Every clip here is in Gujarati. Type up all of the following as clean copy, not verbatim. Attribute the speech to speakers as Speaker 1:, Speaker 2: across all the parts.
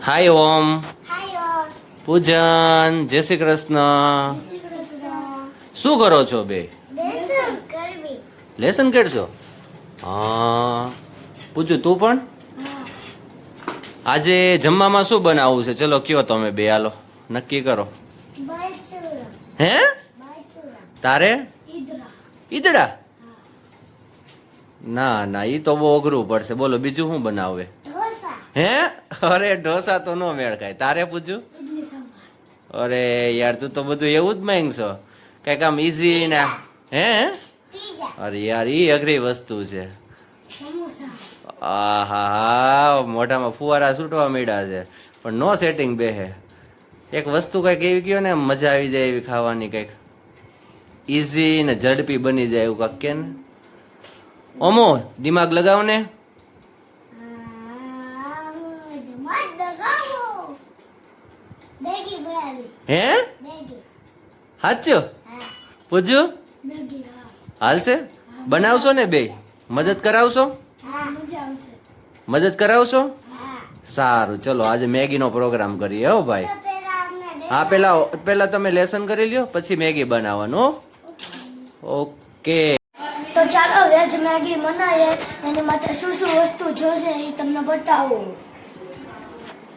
Speaker 1: હાય ઓમ.
Speaker 2: હાય
Speaker 1: પૂજન, જય શ્રી કૃષ્ણ.
Speaker 2: શ્રી કૃષ્ણ.
Speaker 1: શું કરો છો બે?
Speaker 2: લેસન કરવી.
Speaker 1: લેસન કરશો? હા. પૂજુ તું પણ? આજે જમવામાં શું બનાવવું છે? ચલો કયો તમે બે, હાલો નક્કી કરો.
Speaker 2: બાયચુરા.
Speaker 1: હે?
Speaker 2: બાયચુરા.
Speaker 1: તારે?
Speaker 2: ઈદરા.
Speaker 1: ઈદડા? ના ના, ઈ તો બહુ અઘરું પડશે. બોલો બીજું શું બનાવે?
Speaker 2: ઢોસા.
Speaker 1: હે? અરે ઢોસા તો નો મેળ ખાય. તારે પૂછ્યું?
Speaker 2: ઇડલી સંભાર.
Speaker 1: અરે યાર, તું તો બધું એવું જ માંગશો. કઈક આમ ઈઝી ને. હે?
Speaker 2: પીઝા.
Speaker 1: અરે યાર, ઈ અઘરી વસ્તુ છે.
Speaker 2: સમોસા.
Speaker 1: આહા, મોઢામાં ફુવારા છૂટવા માંડ્યા છે, પણ નો સેટિંગ બેહે. એક વસ્તુ કઈક એવી કયો ને મજા આવી જાય એવી ખાવાની, કઈક ઈઝી ને ઝડપી બની જાય એવું કાંક કે ને. ઓમો દિમાગ લગાવ ને.
Speaker 2: દિમાગ લગાવો. મેગી બનાવી.
Speaker 1: હે?
Speaker 2: મેગી.
Speaker 1: સાચું?
Speaker 2: હા.
Speaker 1: પૂછ્યું?
Speaker 2: મેગી. હા.
Speaker 1: હાલશે? બનાવશો ને બે? મદદ કરાવશો?
Speaker 2: હા. મજા આવશે.
Speaker 1: મદદ કરાવશો?
Speaker 2: હા.
Speaker 1: સારું, ચલો આજે મેગીનો પ્રોગ્રામ કરીએ હો ભાઈ.
Speaker 2: તો પેલા અમને
Speaker 1: હા, પેલા તમે લેસન કરી લ્યો, પછી મેગી બનાવવાનું હો. ઓકે.
Speaker 2: તો ચાલો વેજ મેગી બનાવીએ. એની માટે શું શું વસ્તુ જોશે એ તમને બતાવું.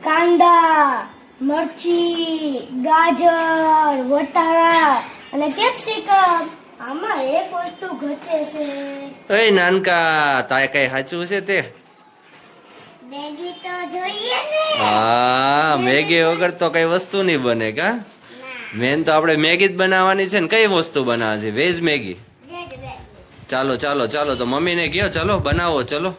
Speaker 2: કાંદા, મરચી, ગાજર, વટાણા અને કેપ્સિકમ. આમાં એક વસ્તુ ઘટે છે.
Speaker 1: એ નાનકા, તારે કઈ સાચું છે તે?
Speaker 2: મેગી તો જોઈએ ને.
Speaker 1: હા, મેગી વગર તો કઈ વસ્તુ નહીં બને કા. મેન તો આપણે મેગી જ બનાવવાની છે ને. કઈ વસ્તુ બનાવવાની છે? Veg Maggi. ચાલો ચાલો ચાલો, તો મમ્મીને કહો, ચલો બનાવો, ચલો.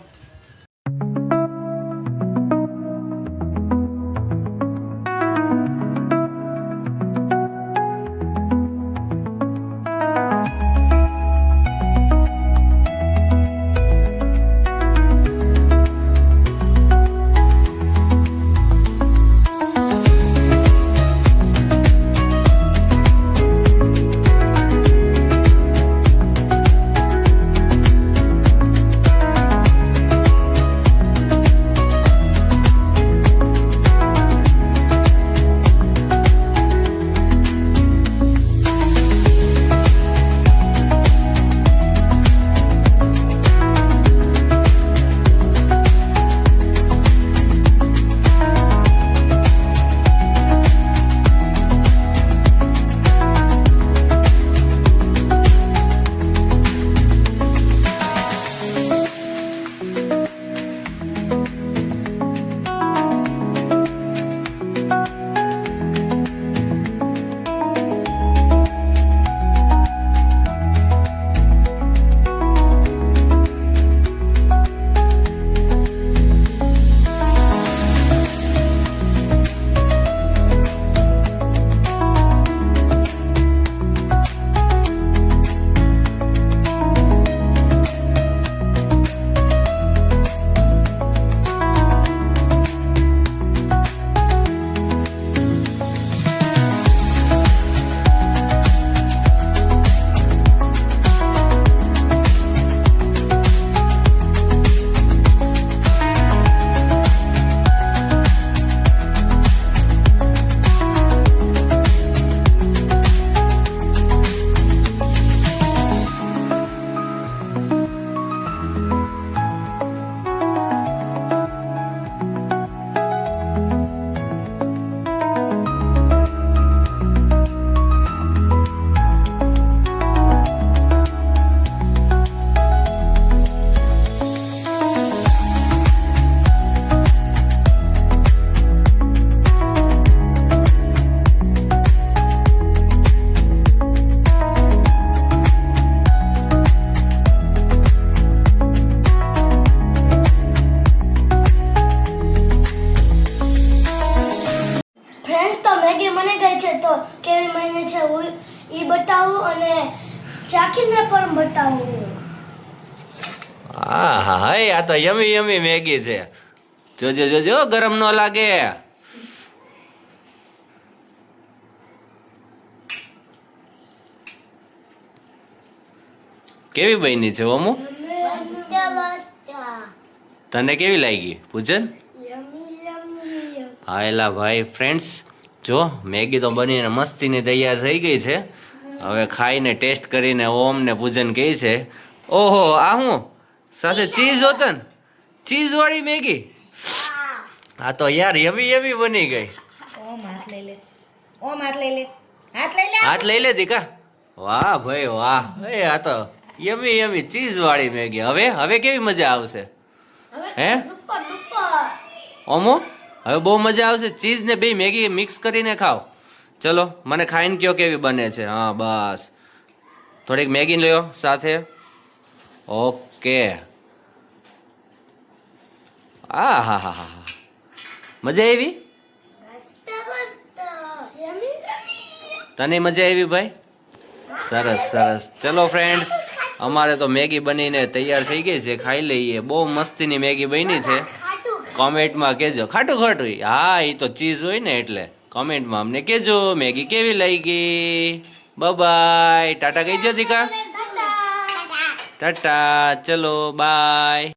Speaker 2: મેગી મને ગઈ છે તો કેવી મને છે એ બતાવું અને ચાખીને પણ બતાવું.
Speaker 1: હા હા હા, આ તો યમી યમી મેગી છે. જોજો જોજો, ગરમ ન લાગે. કેવી બની છે ઓમુ? તને કેવી લાગી પૂજન?
Speaker 2: યમી યમી.
Speaker 1: હા એલા ભાઈ ફ્રેન્ડ્સ, જો મેગી તો બનીને મસ્તીની તૈયાર થઈ ગઈ છે. હવે ખાઈને ટેસ્ટ કરીને ઓમ ને પૂજન કહે છે, ઓહો આ હું સાથે ચીઝ હોતન, ચીઝ વાળી મેગી. હા તો યાર યમી યમી બની ગઈ.
Speaker 3: ઓમ હાથ લઈ લે, ઓમ હાથ લઈ લે, હાથ લઈ લે.
Speaker 1: હાથ લઈ લે દીકા. વાહ ભાઈ વાહ, એ આ તો યમી યમી ચીઝ વાળી મેગી. હવે હવે કેવી મજા આવશે હે
Speaker 2: સુપર ડુપર.
Speaker 1: ઓમો? હવે બહુ મજા આવશે. ચીઝ ને બે મેગી મિક્સ કરીને ખાઓ. ચલો મને ખાઈને કયો કેવી બને છે. હા બસ થોડીક મેગી લ્યો સાથે. ઓકે. આ હા હા હા હા, મજા આવી?
Speaker 2: મસ્ત મસ્ત. યમી યમી.
Speaker 1: તને મજા આવી ભાઈ? સરસ સરસ. ચલો ફ્રેન્ડ્સ, અમારે તો મેગી બનીને તૈયાર થઈ ગઈ છે, ખાઈ લઈએ. બહુ મસ્તીની મેગી બની છે.
Speaker 2: ખાટું.
Speaker 1: કોમેન્ટમાં કહેજો. ખાટું ખાટું? હા એ તો ચીઝ હોય ને એટલે. કોમેન્ટમાં અમને કહેજો મેગી કેવી લાગી. બાય ટાટા કહી દો દીકા.
Speaker 2: ટાટા.
Speaker 1: ટાટા. ચલો બાય.